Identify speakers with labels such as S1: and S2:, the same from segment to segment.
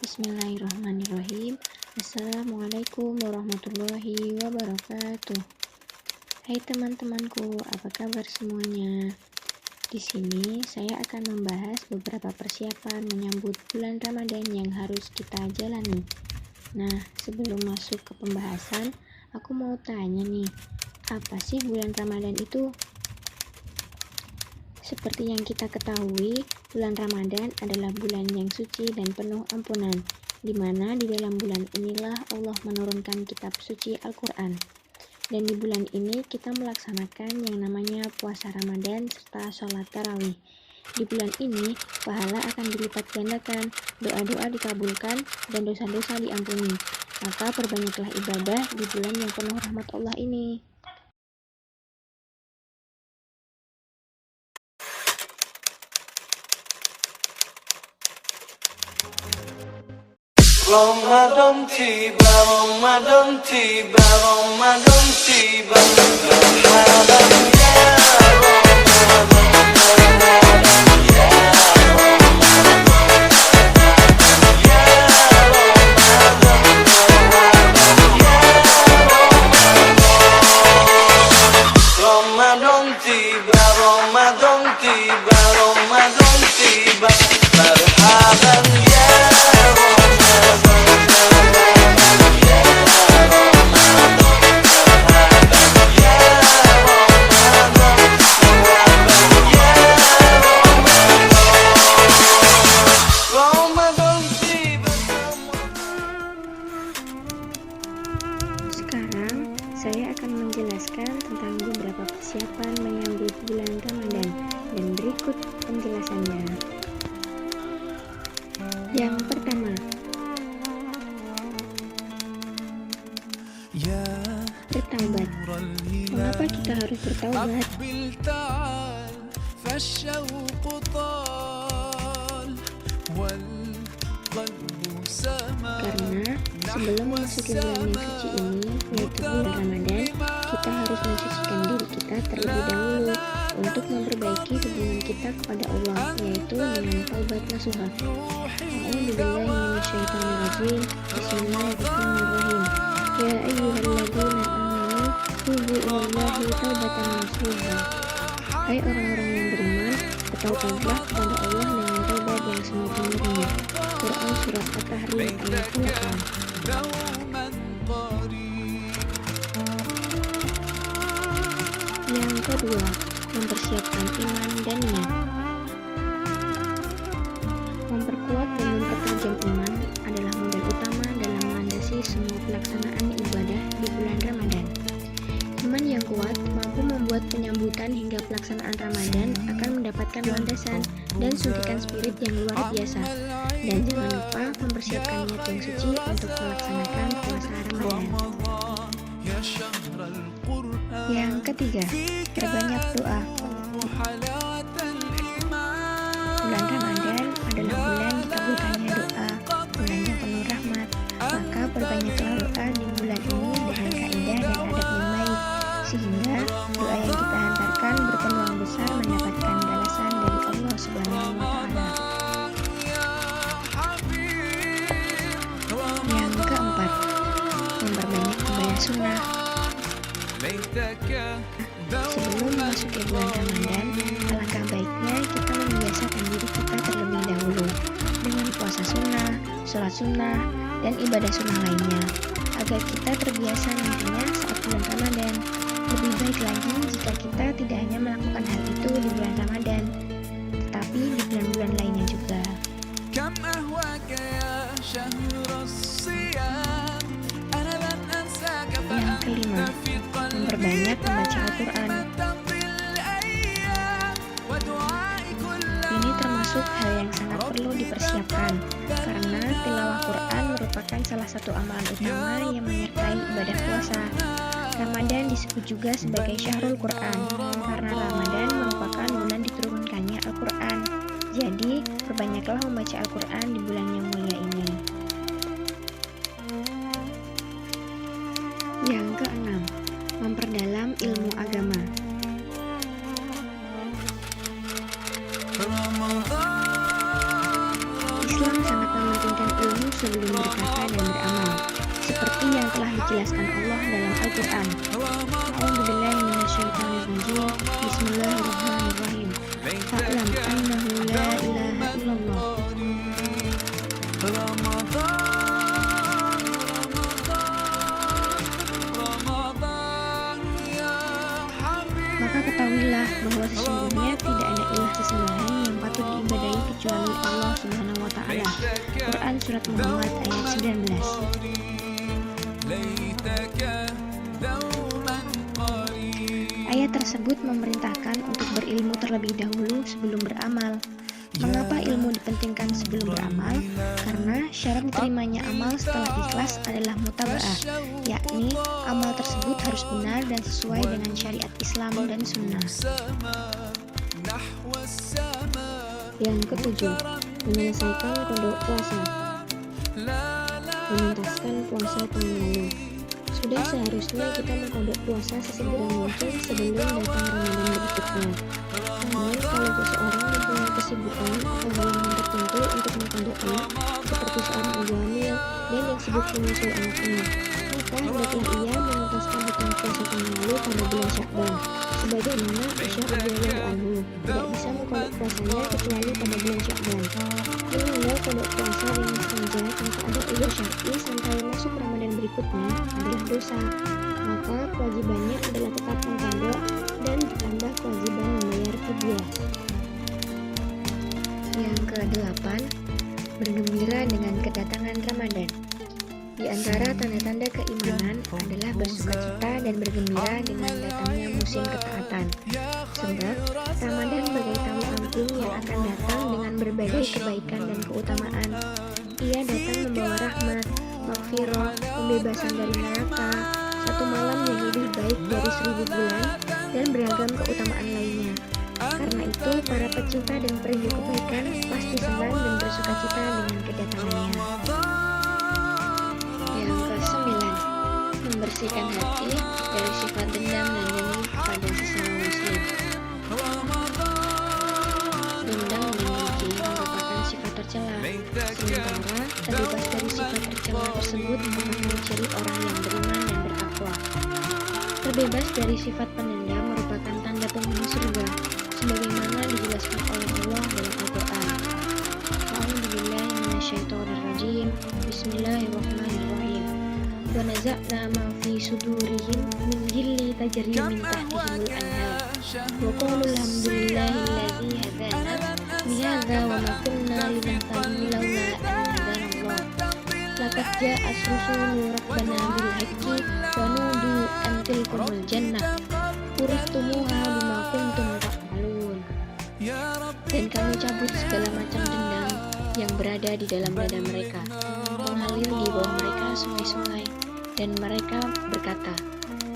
S1: Bismillahirrahmanirrahim. Assalamualaikum warahmatullahi wabarakatuh. Hai teman-temanku, apa kabar semuanya? Di sini saya akan membahas beberapa persiapan menyambut bulan Ramadan yang harus kita jalani. Nah, sebelum masuk ke pembahasan, aku mau tanya nih, apa sih bulan Ramadan itu? Seperti yang kita ketahui, bulan Ramadan adalah bulan yang suci dan penuh ampunan, di mana di dalam bulan inilah Allah menurunkan kitab suci Al-Quran. Dan di bulan ini kita melaksanakan yang namanya puasa Ramadan serta sholat tarawih. Di bulan ini, pahala akan dilipat gandakan, doa-doa dikabulkan, dan dosa-dosa diampuni. Maka perbanyaklah ibadah di bulan yang penuh rahmat Allah ini.
S2: Ramadan tiba, Ramadan tiba, Ramadan tiba. Marhaban ya Ramadan, marhaban ya Ramadan, ya Ramadan, marhaban ya Ramadan. Ramadan tiba, Ramadan tiba, Ramadan tiba. Marhaban ya
S1: Sekarang, saya akan menjelaskan tentang beberapa persiapan menyambut bulan Ramadan, dan berikut penjelasannya. Yang pertama, bertaubat. Mengapa kita harus bertaubat? Karena sebelum memasuki bulan yang suci ini, yaitu bulan Ramadan, kita harus mensucikan diri kita terlebih dahulu untuk memperbaiki hubungan kita kepada Allah, yaitu dengan taubat nasuha. A'udzubillahi minasyaitonirrajim. Bismillahirrahmanirrahim. Ya ayyuhalladzina amanu tubu ilallahi taubatan nasuha. Hai orang-orang yang beriman, bertaubatlah kepada Allah dengan taubat yang semurni-murni. Quran Surat At-Tahrim ayat 8. Yang kedua, mempersiapkan iman dan niat. Memperkuat dan mempertajam iman adalah modal utama dalam melandasi semua pelaksanaan ibadah di bulan Ramadan. Iman yang kuat mampu membuat penyambutan hingga pelaksanaan Ramadan akan mendapatkan landasan dan suntikan spirit yang luar biasa. Dan jangan lupa mempersiapkan niat yang suci untuk melaksanakan puasa Ramadan. Yang ketiga, perbanyak doa. Bulan Ramadan adalah bulan dikabulkannya doa, bulan yang penuh rahmat. Maka perbanyaklah doa di bulan ini dengan kaidah dan adab yang baik, sehingga doa yang kita hantarkan berpeluang besar mendapatkan balasan dari Allah Subhanahu wa Ta'ala. Yang keempat, memperbanyak ibadah sunnah. Sebelum memasuki bulan Ramadan, alangkah baiknya kita membiasakan diri kita terlebih dahulu dengan puasa sunnah, sholat sunnah, dan ibadah sunnah lainnya, agar kita terbiasa nantinya saat bulan Ramadan. Lebih baik lagi jika kita tidak hanya melakukan hal itu di bulan Ramadan, tetapi di bulan-bulan lainnya juga. Yang kelima, memperbanyak membaca Al-Quran. Ini termasuk hal yang sangat perlu dipersiapkan, karena tilawah Quran merupakan salah satu amalan utama yang menyertai ibadah puasa. Ramadan disebut juga sebagai Syahrul Quran, karena Ramadan merupakan bulan diturunkannya Al-Quran. Jadi, perbanyaklah membaca Al-Quran di bulan yang mulia ini. Yang keenam, memperdalam ilmu agama. Islam sangat mementingkan ilmu seperti yang telah dijelaskan Allah dalam Al-Quran. A'udzubillahi minasyaitonirrajim. Bismillahirrahmanirrahim. Fa'lam annahu la ilaha illallah. Maka ketahuilah bahwa sesungguhnya tidak ada ilah sesembahan yang patut diibadahi kecuali Allah Subhanahu wa Ta'ala. Quran Surat Muhammad ayat 19. Ayat tersebut memerintahkan untuk berilmu terlebih dahulu sebelum beramal. Mengapa ilmu dipentingkan sebelum beramal? Karena syarat diterimanya amal setelah ikhlas adalah mutaba'ah, yakni amal tersebut harus benar dan sesuai dengan syariat Islam dan sunnah. Yang ketujuh, menyelesaikan kodok puasa. Menuntaskan puasa tahun lalu. Sudah seharusnya kita mengkodok puasa sesegera mungkin sebelum datang Ramadan berikutnya. Namun kalau seseorang mempunyai kesibukan atau halangan tertentu untuk mengkodoknya, seperti seorang ibu hamil dan yang sibuk menyusul anaknya, maka hendaklah ia menuntaskan hutang puasa tahun lalu pada bulan Sya'ban, sebagaimana Aisyah radhiyallahu anhu tidak bisa mengkodok puasanya kecuali pada bulan Sya'ban. Menunda kodok puasa dengan sengaja tanpa ada uzur syar'i sampai masuk Ramadan berikutnya adalah dosa. Maka kewajibannya adalah tetap mengkodok dan ditambah kewajiban membayar fidyah. Yang ke-8, bergembira dengan kedatangan Ramadan. Di antara tanda-tanda keimanan adalah bersukacita dan bergembira dengan datangnya musim ketaatan. Sebab Ramadan bagai tamu agung yang akan datang dengan berbagai kebaikan dan keutamaan. Ia datang membawa rahmat, maghfirah, pembebasan dari neraka, satu malam yang lebih baik dari 1000 bulan, dan beragam keutamaan lainnya. Karena itu, para pecinta dan perindu kebaikan pasti senang dan bersukacita dengan kedatangannya. Yang ke-9, membersihkan hati dari sifat dendam dan dengki kepada sesama muslim. Dendam dan dengki merupakan sifat tercela, sementara terbebas dari sifat tercela tersebut merupakan ciri orang yang beriman dan berakhlak. Terbebas dari sifat pendendam merupakan tanda penghuni surga, sebagaimana dijelaskan oleh Allah dalam Al-Quran. A'udzubillahi minasyaitonirrajim. Bismillahirrahmanirrahim. Wa naza'na ma fi sudurihim min ghilli tajri min tahtihimul anhar. Wa qalu alhamdulillahilladzi hadana li hadza wa ma kunna linahtadiya laula an hadana Allah. Laqad ja'at rusulu rabbana bil haqqi wa nudu an tilkumul jannah urihtumuha bima kuntum ta'malun. Dan kami cabut segala macam dendam yang berada di dalam dada mereka, mengalir di bawah mereka sungai-sungai, dan mereka berkata,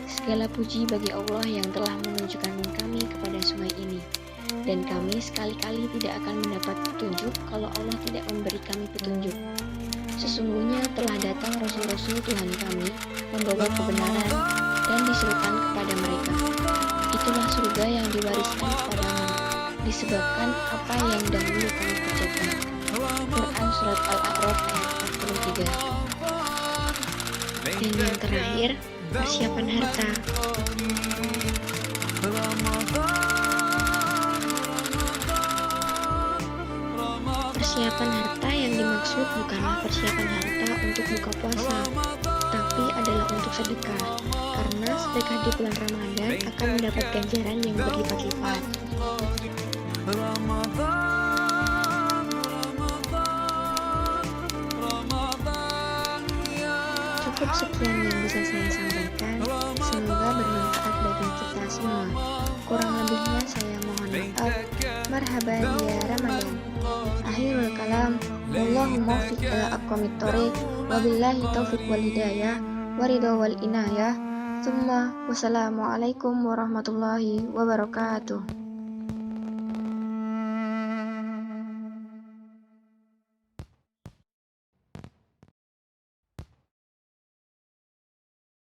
S1: segala puji bagi Allah yang telah menunjukkan kami kepada sungai ini, dan kami sekali-kali tidak akan mendapat petunjuk kalau Allah tidak memberi kami petunjuk. Sesungguhnya telah datang Rasul-Rasul Tuhan kami membawa kebenaran dan diserukan kepada mereka. Itulah surga yang diwariskan kepadamu disebabkan apa yang dahulu kami kerjakan. Quran Surat Al-A'raf ayat 43. Dan yang terakhir, persiapan harta. Persiapan harta yang dimaksud bukanlah persiapan harta untuk buka puasa, tapi adalah untuk sedekah, karena sedekah di bulan Ramadan akan mendapat ganjaran yang berlipat-lipat. Cukup sekian yang bisa saya sampaikan, semoga bermanfaat bagi kita semua. Kurang lebihnya saya mohon maaf. Marhaban ya Ramadan. Akhirul kalam, wallahu muwaffiq ila aqwamit thoriq, wabillahi taufiq wal hidayah, waridha wal inayah. Tsumma wassalamualaikum warahmatullahi wabarakatuh.